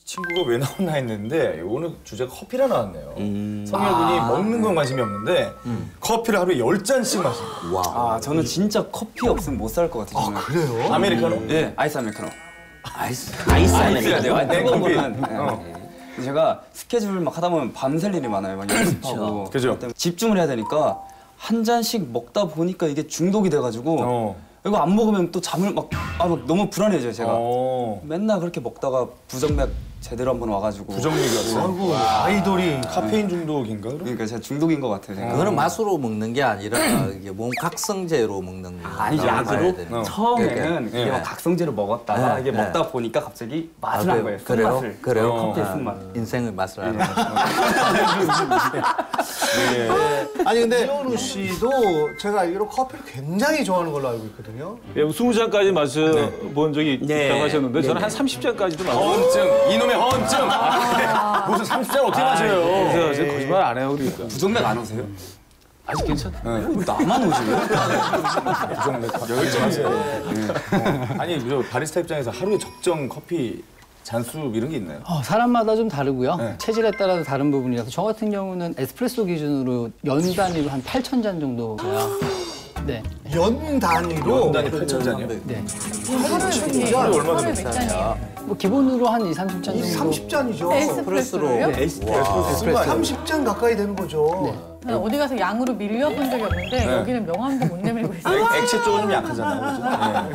친구가 왜 나왔나 했는데 오늘 주제가 커피라 나왔네요. 성혁군이 먹는 건 관심이 없는데 커피를 하루에 10잔씩 마십니다. 와. 아, 저는 진짜 커피 없으면 못 살 것 같아요. 저는. 그래요? 아메리카노? 예, 아이스 아메리카노. 아이스 아이스가 아메리카노. 돼요. 뜨거운 커피. 거는. 제가 스케줄 막 하다 보면 밤샐 일이 많아요. 막 연습하고. 그죠. 집중을 해야 되니까 한 잔씩 먹다 보니까 이게 중독이 돼가지고 이거 안 먹으면 또 잠을 막 너무 불안해져요, 제가. 맨날 그렇게 먹다가 부정맥 제대로 한번 와가지고. 부정맥이 왔어요? 아이고, 아이돌이 카페인 중독인가? 그럼? 그러니까 제가 중독인 것 같아요, 제가. 그거는 맛으로 먹는 게 아니라 이게 몸 각성제로 먹는 거. 아니죠. 약으로 처음에는 예. 그냥 각성제로 먹었다가 이게 먹다 보니까 갑자기 맛을 한 거예요. 그래요? 쓴맛을. 그래요? 커피의 쓴맛. 인생의 맛을 알아. 아니 근데 이현우 씨도 제가 알기로 커피를 굉장히 좋아하는 걸로 알고 있거든요. 예, 20잔까지 마셔본 적이 있다고 하셨는데 저는 한 30잔까지도 마셔요. 허언증! 이놈의 허언증! 무슨 30잔 어떻게 마셔요? 그래서 제가 거짓말 안 해요, 그러니까. 부정맥 안 오세요? 아직 괜찮아요. 나만 오시네요? 부정맥 열정하세요. 아니, 저 바리스타 입장에서 하루에 적정 커피 잔수 이런 게 있나요? 사람마다 좀 다르고요. 네. 체질에 따라서 다른 부분이라서 저 같은 경우는 에스프레소 기준으로 연 단위로 한 8,000잔 정도고요. 네. 연 단위로? 연 단위 8,000잔이요? 네. 하루에 얼마 정도 잔이에요? 뭐 기본으로 한 2, 30잔 정도. 30잔이죠. 에스프레소로요? 에스프레소 30잔 가까이 되는 거죠. 저는 어디 가서 양으로 밀려본 적이 없는데 여기는 명함도 못 내밀고 있어요. 액체 쪽은 좀 약하잖아요.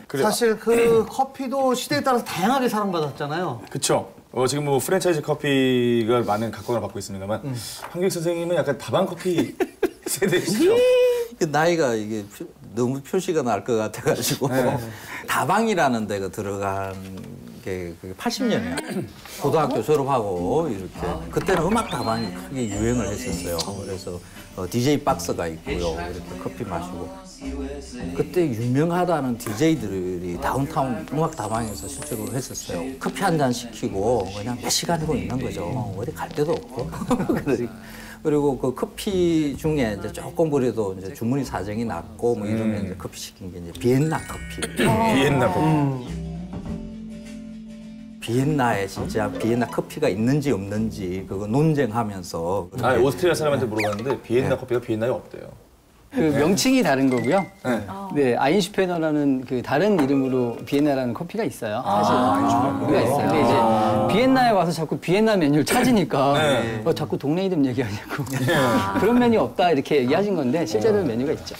그죠? 사실 그 커피도 시대에 따라서 다양하게 사랑받았잖아요. 그쵸. 지금 뭐 프랜차이즈 커피가 많은 각광을 받고 있습니다만 한규익 선생님은 약간 다방 커피 세대시죠? 나이가 이게 너무 표시가 날 것 같아가지고 다방이라는 데가 들어간 게 그게 80년이에요. 고등학교 졸업하고 이렇게 그때는 음악 다방이 크게 유행을 했었어요. 그래서 DJ 박스가 있고요. 이렇게 커피 마시고 그때 유명하다는 DJ들이 다운타운 음악 다방에서 실제로 했었어요. 커피 한 잔 시키고 그냥 몇 시간이고 있는 거죠. 어디 갈 데도 없고. 그리고 그 커피 중에 이제 조금 그래도 이제 주문이 사정이 낮고 뭐 이러면 이제 커피 시킨 게 이제 비엔나 커피. 비엔나 커피. 비엔나에 진짜 비엔나 커피가 있는지 없는지 그거 논쟁하면서. 오스트리아 사람한테 물어봤는데 비엔나 커피가 비엔나에 없대요. 그 명칭이 다른 거고요. 네, 아인슈페너라는 그 다른 이름으로 비엔나라는 커피가 있어요. 사실 커피가 있어요. 근데 이제 비엔나에 와서 자꾸 비엔나 메뉴를 찾으니까 자꾸 동네 이름 얘기하냐고 그런 메뉴 없다 이렇게 얘기하신 건데 실제로 메뉴가 있죠.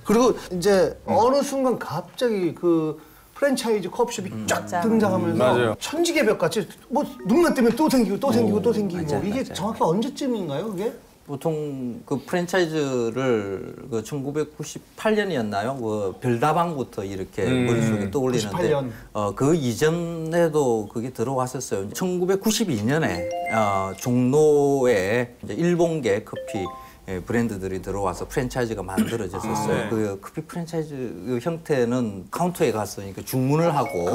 그리고 이제 어느 순간 갑자기 그 프랜차이즈 커피숍이 쫙 등장하면서 맞아요. 천지개벽 같이 뭐 눈만 뜨면 또 생기고 또 생기고 또 생기고 맞아요, 이게 맞아요. 정확히 언제쯤인가요 그게? 보통 그 프랜차이즈를 그 1998년이었나요? 그 별다방부터 이렇게 머릿속에 떠올리는데 98년. 그 이전에도 그게 들어왔었어요. 1992년에 종로에 이제 일본계 커피 브랜드들이 들어와서 프랜차이즈가 만들어졌었어요. 그 커피 프랜차이즈 그 형태는 카운터에 가서 그러니까 주문을 하고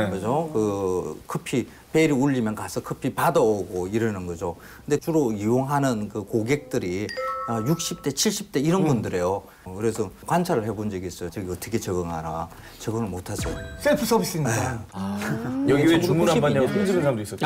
그죠? 그 커피 벨이 울리면 가서 커피 받아오고 이러는 거죠. 근데 주로 이용하는 그 고객들이 60대, 70대 이런 분들이에요. 그래서 관찰을 해본 적이 있어요. 저기 어떻게 적응하나. 적응을 못 하죠. 셀프 서비스입니다. 여기 왜 주문 안 받냐고 혼지는 사람도 있었죠.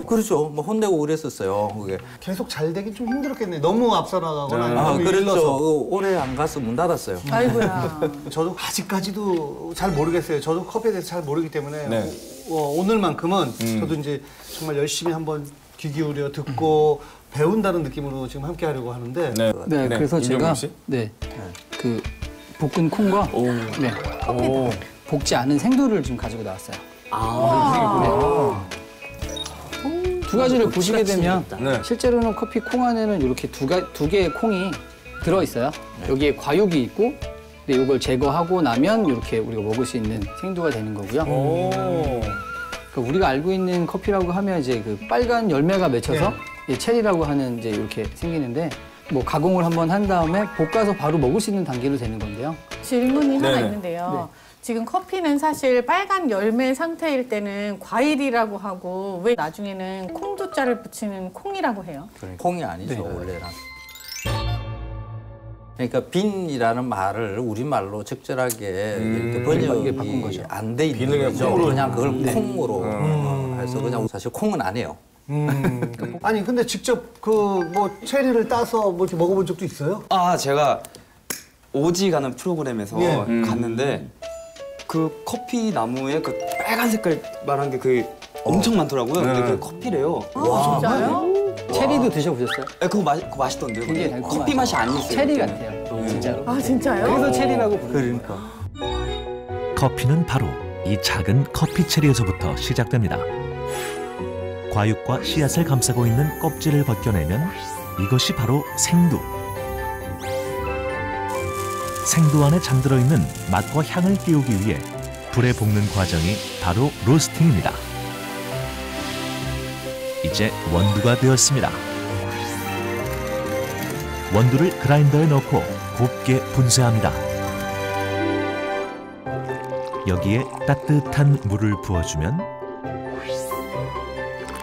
그렇죠. 뭐 혼내고 그랬었어요. 그게. 계속 잘 되긴 좀 힘들었겠네. 너무 앞서 나가거나 너무 그렇죠. 일러서. 올해 안 가서 문 닫았어요. 아이고야. 저도 아직까지도 잘 모르겠어요. 저도 커피에 대해서 잘 모르기 때문에 네. 오늘만큼은 저도 이제 정말 열심히 한번 귀 기울여 듣고 배운다는 느낌으로 지금 함께 하려고 하는데 네, 그래서 제가 임종국 씨? 그 볶은 콩과 볶지 않은 생두를 좀 가지고 나왔어요. 두 가지를 보시게 되면 실제로는 커피 콩 안에는 이렇게 두 개의 콩이 들어 있어요. 여기에 과육이 있고, 근데 이걸 제거하고 나면 이렇게 우리가 먹을 수 있는 생두가 되는 거고요. 그러니까 우리가 알고 있는 커피라고 하면 이제 그 빨간 열매가 맺혀서 체리라고 하는 이제 이렇게 생기는데 뭐 가공을 한번 한 다음에 볶아서 바로 먹을 수 있는 단계로 되는 건데요. 질문이 하나 있는데요. 지금 커피는 사실 빨간 열매 상태일 때는 과일이라고 하고 왜 나중에는 콩두자를 붙이는 콩이라고 해요? 콩이 아니죠, 원래는. 그러니까 빈이라는 말을 우리말로 적절하게 이렇게 번역이 바꾼 거죠. 안 돼 있는 빈을 거죠. 그냥 그걸 콩으로 해서 그냥 사실 콩은 아니에요. 아니 근데 직접 그 뭐 체리를 따서 뭐 이렇게 먹어본 적도 있어요? 아 제가 오지 가는 프로그램에서 예. 갔는데 그 커피 나무에 그 빨간 색깔 말한 게 그 엄청 많더라고요. 근데 그게 커피래요. 진짜요? 체리도 드셔보셨어요? 네, 그거 맛있던데요. 굉장히 근데 달콤하죠. 커피 맛이 아니었어요. 체리 그때. 같아요. 진짜로. 아 진짜요? 그래서 체리라고 부르는 거예요. 그러니까. 커피는 바로 이 작은 커피 체리에서부터 시작됩니다. 과육과 씨앗을 감싸고 있는 껍질을 벗겨내면 이것이 바로 생두. 생두 안에 잠들어 있는 맛과 향을 띄우기 위해 불에 볶는 과정이 바로 로스팅입니다. 이제 원두가 되었습니다. 원두를 그라인더에 넣고 곱게 분쇄합니다. 여기에 따뜻한 물을 부어주면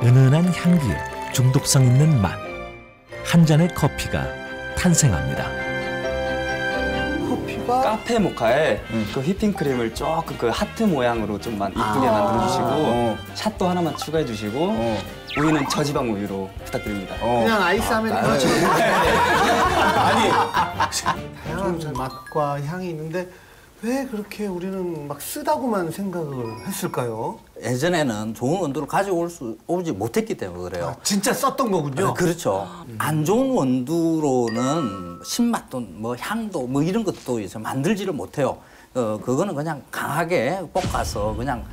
은은한 향기에 중독성 있는 맛, 한 잔의 커피가 탄생합니다. 커피가 카페 모카에 그 휘핑크림을 조금 그 하트 모양으로 좀 이쁘게 만들어주시고 샷도 하나만 추가해주시고 우유는 저지방 우유로 부탁드립니다. 그냥 아이스 아메리카노처럼 아니 다양한 맛과 향이 있는데 왜 그렇게 우리는 막 쓰다고만 생각을 했을까요? 예전에는 좋은 원두를 가져오지 못했기 때문에 그래요. 진짜 썼던 거군요. 그렇죠. 안 좋은 원두로는 신맛도 뭐 향도 뭐 이런 것도 이제 만들지를 못해요. 그거는 그냥 강하게 볶아서 그냥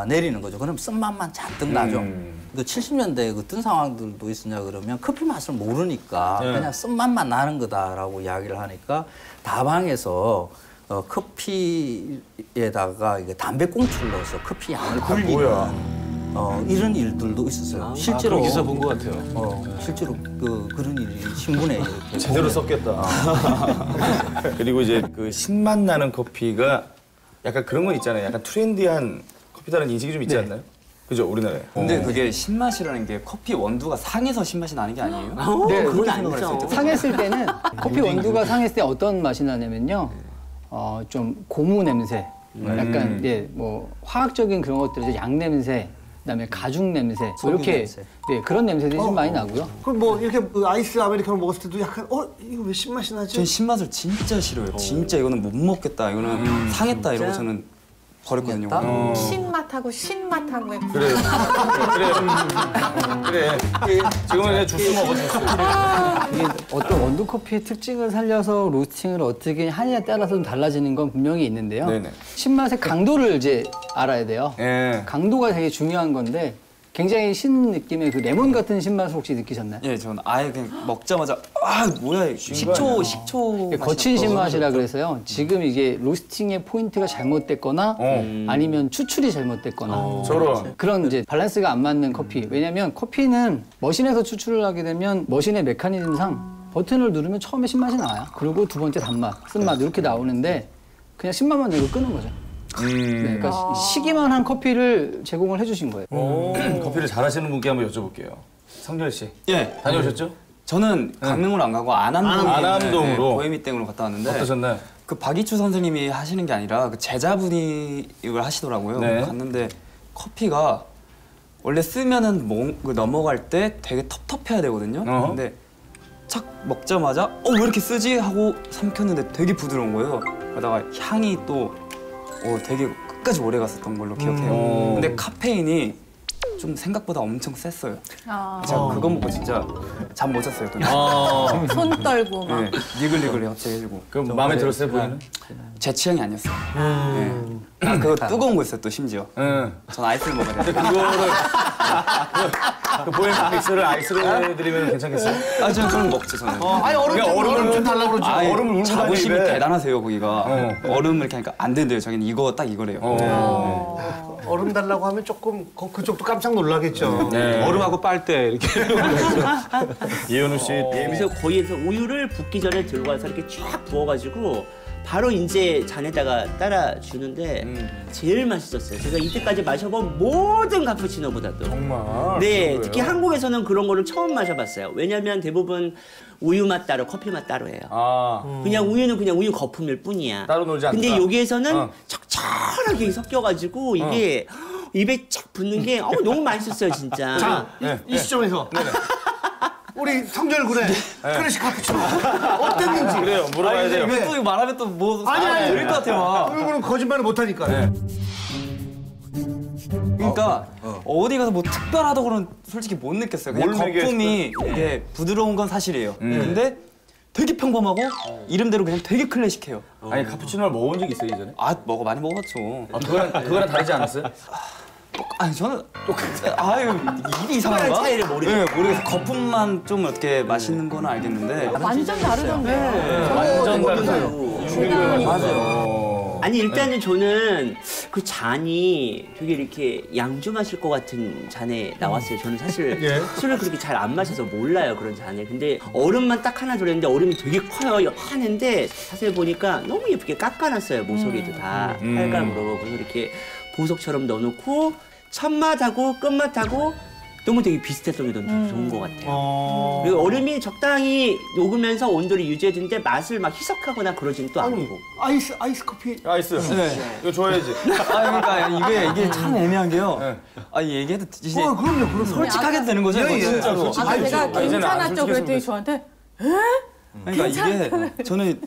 내리는 거죠. 그럼 쓴맛만 잔뜩 나죠. 그 70년대에 어떤 상황들도 있었냐 그러면 커피 맛을 모르니까 그냥 쓴맛만 나는 거다라고 이야기를 하니까 다방에서 커피에다가 이게 담배꽁초를 넣어서 커피 향을 굴리는 이런 일들도 있었어요. 실제로 그런 기사 본 것 같아요. 실제로 그런 일이 신문에 이렇게 제대로 썼겠다. 그리고 이제 그 신맛 나는 커피가 약간 그런 거 있잖아요. 약간 트렌디한 커피다라는 인식이 좀 있지 않나요? 그죠, 우리나라에. 근데 그게 신맛이라는 게 커피 원두가 상해서 신맛이 나는 게 아니에요? 네, 그렇게 생각을 했을 때 상했을 때는 커피 원두가 상했을 때 어떤 맛이 나냐면요. 좀 고무 냄새, 약간 뭐 화학적인 그런 것들, 양 냄새, 그다음에 가죽 냄새, 뭐 이렇게 냄새. 네, 그런 냄새들이 좀 많이 나고요. 그럼 뭐 이렇게 그 아이스 아메리카노 먹었을 때도 약간 이거 왜 신맛이 나지? 전 신맛을 진짜 싫어요. 진짜 이거는 못 먹겠다. 이거는 상했다 이러고 저는 버렸거든요. 신맛하고 신맛하고 그래. 지금은 그냥 주스 먹어, 주스. 이게 어떤 원두 커피의 특징을 살려서 로스팅을 어떻게 하느냐에 따라서 좀 달라지는 건 분명히 있는데요. 네네. 신맛의 강도를 이제 알아야 돼요. 예. 강도가 되게 중요한 건데 굉장히 신 느낌의 그 레몬 같은 신맛을 혹시 느끼셨나요? 예, 저는 아예 그냥 먹자마자 뭐야 이거 식초 거친 신맛이라 그래서요. 지금 이게 로스팅의 포인트가 잘못됐거나 아니면 추출이 잘못됐거나 저런. 그런 이제 밸런스가 안 맞는 커피. 왜냐면 커피는 머신에서 추출을 하게 되면 머신의 메커니즘상 버튼을 누르면 처음에 신맛이 나와요. 그리고 두 번째 단맛, 쓴맛 이렇게 나오는데 그냥 신맛만 내고 끄는 거죠. 네, 그러니까 시기만 한 커피를 제공을 해주신 거예요. 커피를 잘하시는 분께 한번 여쭤볼게요. 성렬 씨. 예, 다녀오셨죠? 저는 강릉으로 안 가고 안암동으로. 보헤미땡으로 갔다 왔는데 어떠셨나요? 그 박이추 선생님이 하시는 게 아니라 그 제자분이 이걸 하시더라고요. 네. 갔는데 커피가 원래 쓰면은 넘어갈 때 되게 텁텁해야 되거든요. 근데 착 먹자마자 왜 이렇게 쓰지 하고 삼켰는데 되게 부드러운 거예요. 그러다가 향이 또 되게 끝까지 오래 갔었던 걸로 기억해요. 근데 카페인이 좀 생각보다 엄청 셌어요. 제가 그거 먹고 진짜 잠 못 잤어요. 손 떨고 막. 네, 니글니글 갑자기 해주고. 그럼 마음에 들었어요, 본인은? 제 취향이 아니었어요. 네. 그거 뜨거운 거 있어요, 또 심지어. 응. 전 아이스를 먹어야 돼요. 그거를 그 보헤미안 믹스를 아이스로 해드리면 괜찮겠어요? 저는 그런 거 먹죠, 저는. 아니 얼음 좀 달라고 그러죠. 얼음을 울고 자부심이 다니는데. 대단하세요, 거기가. 얼음을 이렇게 하니까 안 된대요. 자기는 이거 딱 이거래요. 얼음 달라고 하면 조금 그쪽도 깜짝 놀라겠죠. 네. 얼음하고 빨대 이렇게. 이현우 씨. 그래서 거기에서 우유를 붓기 전에 들고 와서 이렇게 쫙 부어가지고 바로 이제 잔에다가 따라 주는데 제일 맛있었어요. 제가 이때까지 마셔본 모든 카푸치노보다도. 정말. 네, 특히 한국에서는 그런 거를 처음 마셔봤어요. 왜냐면 대부분 우유 맛 따로, 커피 맛 따로예요. 그냥 우유는 그냥 우유 거품일 뿐이야. 따로 놀지 않는다. 근데 여기에서는 적절하게 섞여가지고 이게 입에 착 붙는 게 너무 맛있었어요, 진짜. 자, 이 시점에서 우리 성절 군의 클래식 카푸치노 어땠는지. 그래요, 물어봐야 돼요. 이거 또 이거 말하면 또 뭐 아니. 들릴 것 같아요. 막. 그리고는 거짓말을 못하니까. 그러니까 어디 가서 뭐 특별하다고 그런 솔직히 못 느꼈어요. 그냥 거품이 이게 부드러운 건 사실이에요. 근데 되게 평범하고 이름대로 그냥 되게 클래식해요. 아니 카푸치노를 먹어본 적 있어요 이전에? 많이 먹었죠. 그거랑 다르지 않았어요? 아니 저는 아유 입이 이상한가? 특별한 차이를 모르겠어요. 네, 모르겠어요. 거품만 좀 어떻게 맛있는 거는 알겠는데 완전 다르던데. 완전 다르세요. 맞아요. 아니 일단은 저는 그 잔이 되게 이렇게 양주 마실 것 같은 잔에 나왔어요. 저는 사실 술을 그렇게 잘 안 마셔서 몰라요 그런 잔에. 근데 얼음만 딱 하나 들었는데 얼음이 되게 커요. 하는데 자세히 보니까 너무 예쁘게 깎아놨어요. 모서리도 다 빨강으로. 그래서 이렇게 보석처럼 넣어놓고 첫맛하고 끝맛하고 너무 되게 비슷했던 게 너무 좋은 것 같아요. 그리고 얼음이 적당히 녹으면서 온도를 유지해주는데 맛을 막 희석하거나 그러진 또 않고. 아이스 커피. 아이스. 네. 이거 좋아야지. 그러니까 이게 참 애매한 게요. 얘기해도 이제 그럼요. 솔직하게 되는 거죠. 진짜로. 제가 괜찮았죠 그랬더니 저한테 그러니까 이게 저는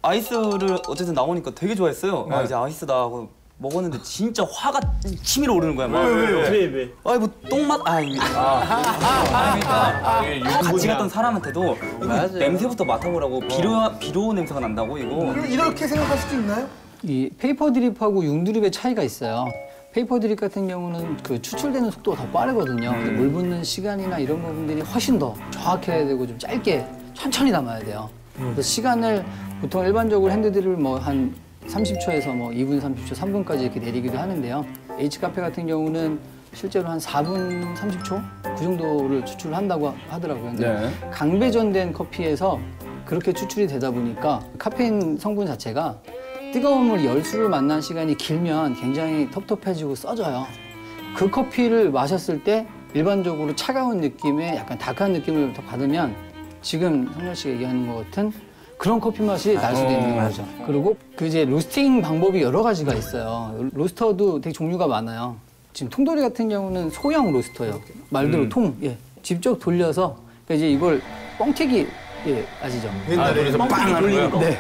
아이스를 어쨌든 나오니까 되게 좋아했어요. 이제 아이스다 하고 먹었는데 진짜 화가 치밀어 오르는 거야. 왜? 아이 뭐 똥맛 같이 갔던 사람한테도 이거 냄새부터 맡아보라고 비료 냄새가 난다고 이거. 이렇게 생각할 수도 있나요? 이 페이퍼 드립하고 융 드립의 차이가 있어요. 페이퍼 드립 같은 경우는 그 추출되는 속도가 더 빠르거든요. 근데 물 붓는 시간이나 이런 부분들이 훨씬 더 정확해야 되고 좀 짧게 천천히 담아야 돼요. 그래서 시간을 보통 일반적으로 핸드드립을 뭐 한 30초에서 뭐 2분 30초, 3분까지 이렇게 내리기도 하는데요. H카페 같은 경우는 실제로 한 4분 30초? 그 정도를 추출을 한다고 하더라고요. 근데 강배전된 커피에서 그렇게 추출이 되다 보니까 카페인 성분 자체가 뜨거운 물 열수를 만난 시간이 길면 굉장히 텁텁해지고 써져요. 그 커피를 마셨을 때 일반적으로 차가운 느낌의 약간 다크한 느낌을 더 받으면 지금 성렬 씨가 얘기하는 것 같은 그런 커피 맛이 날 수도 있는 거죠. 그리고 그 이제 로스팅 방법이 여러 가지가 있어요. 로스터도 되게 종류가 많아요. 지금 통돌이 같은 경우는 소형 로스터예요. 말 그대로 통, 직접 돌려서 그러니까 이제 이걸 뻥튀기, 아시죠? 그래서 빵 하는 거예요? 네.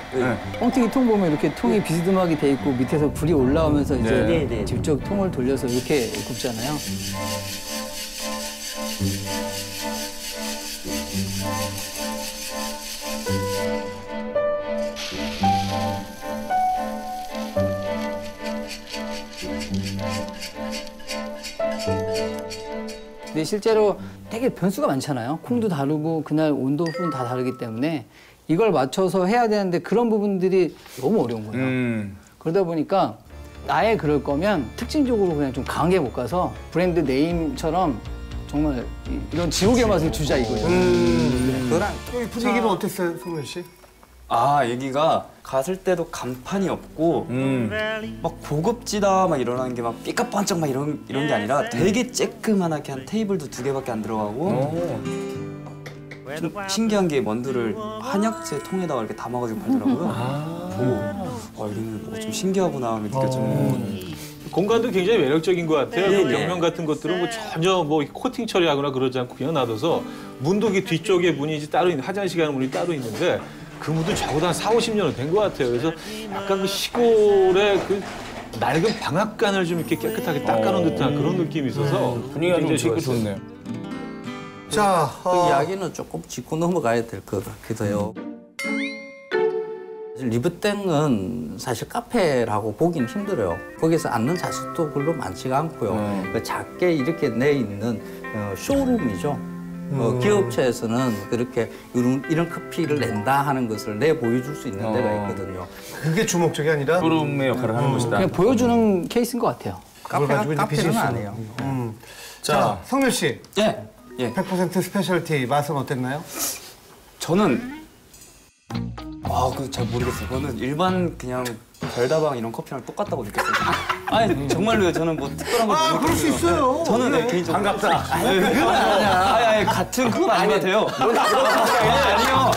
뻥튀기 통 보면 이렇게 통이 비스듬하게 돼 있고 밑에서 불이 올라오면서 이제 직접 통을 돌려서 이렇게 굽잖아요. 근데 실제로 되게 변수가 많잖아요. 콩도 다르고 그날 온도 부분 다 다르기 때문에 이걸 맞춰서 해야 되는데 그런 부분들이 너무 어려운 거예요. 그러다 보니까 아예 그럴 거면 특징적으로 그냥 좀 강하게 볶아서 브랜드 네임처럼 정말 이런 지옥의 맛을 주자 이거죠. 여기 분위기는 어땠어요, 성렬 씨? 여기가 갔을 때도 간판이 없고 막 고급지다 막 이러는 게 막 삐까뻔쩍 막 이런 게 아니라 되게 쬐끄만하게 한 테이블도 2개밖에 안 들어가고 좀 신기한 게 원두를 한약재 통에다가 이렇게 담아가지고 팔더라고요. 보고 여기는 뭐가 좀 신기하구나 느껴지는. 공간도 굉장히 매력적인 것 같아요. 그 벽면 같은 것들은 뭐 전혀 뭐 코팅 처리하거나 그러지 않고 그냥 놔둬서 문도기 뒤쪽에 문이 이제 따로 있는 화장실 가는 문이 따로 있는데 그 문도 적어도 한 40-50년은 된 것 같아요. 그래서 약간 그 시골의 그 낡은 방앗간을 좀 이렇게 깨끗하게 닦아놓은 듯한 그런 느낌이 있어서 분위기가 좀 굉장히 좋고 좋네요. 자, 그 이야기는 조금 짚고 넘어가야 될 것 같기도 해요. 리브땡은 사실 카페라고 보기는 힘들어요. 거기서 앉는 좌석도 별로 많지가 않고요. 그 작게 이렇게 내 있는 쇼룸이죠. 기업체에서는 그렇게 이런 커피를 낸다 하는 것을 내 보여줄 수 있는 데가 있거든요. 그게 주목적이 아니라 쇼룸의 역할을 하는 것이다. 그냥 보여주는 케이스인 것 같아요. 카페는 아니에요. 자, 성렬 씨. 100% 100% 스페셜티 맛은 어땠나요? 저는 아, 그 잘 모르겠어요. 그거는 일반 그냥 별다방 이런 커피랑 똑같다고 느꼈어요. 아니 정말로요. 저는 뭐 특별한 걸 못 그럴 수 있어요. 저는 개인적으로 반갑다. 아니 같은 그건 아닌 것 같아요. 아니요.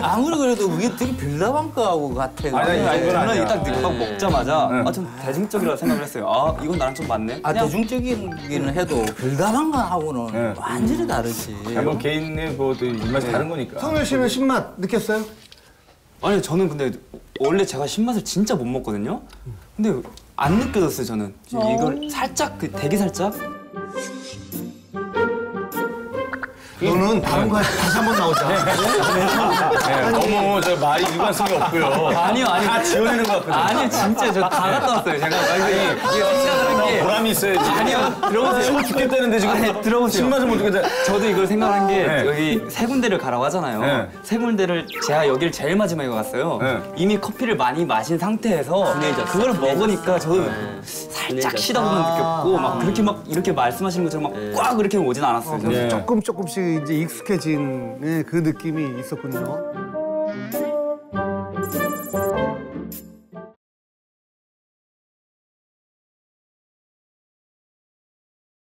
아무리 그래도 그게 되게 별다방가하고 같아. 아니 그건 아니야. 저는 딱 막 먹자마자 좀 대중적이라고 생각을 했어요. 아 이건 나랑 좀 맞네. 아, 그냥 대중적이기는 해도 별다방가하고는 완전히 다르지. 뭐 개인의 뭐 입맛이 다른 거니까. 성렬 씨는 신맛 느꼈어요? 아니 저는 근데 원래 제가 신맛을 진짜 못 먹거든요. 근데 안 느껴졌어요 저는. 이걸 살짝 되게 살짝. 너는 다른 거 할 때 다시 한번 나오자. 너무 저 말이 일관성이 없고요. 아니요. 다 지어내는 것 같거든요. 아니 진짜 저 다 갔다 왔어요. 제가 생각하는 게 보람이 있어야지. 아니요 들어보세요. 쉬워 죽겠다는데 지금 아니, 들어보세요. 신맛을 못 죽겠다. 저도 이걸 생각한 게 네. 여기 세 군데를 가라고 하잖아요. 네. 세 군데를 제가 여기를 제일 마지막에 갔어요. 네. 이미 커피를 많이 마신 상태에서 그걸 먹으니까 저도 살짝 시다고만 느꼈고 막 그렇게 막 이렇게 말씀하시는 것처럼 막 꽉 이렇게 오진 않았어요. 저는. 조금씩 이제 익숙해진 그 느낌이 있었군요.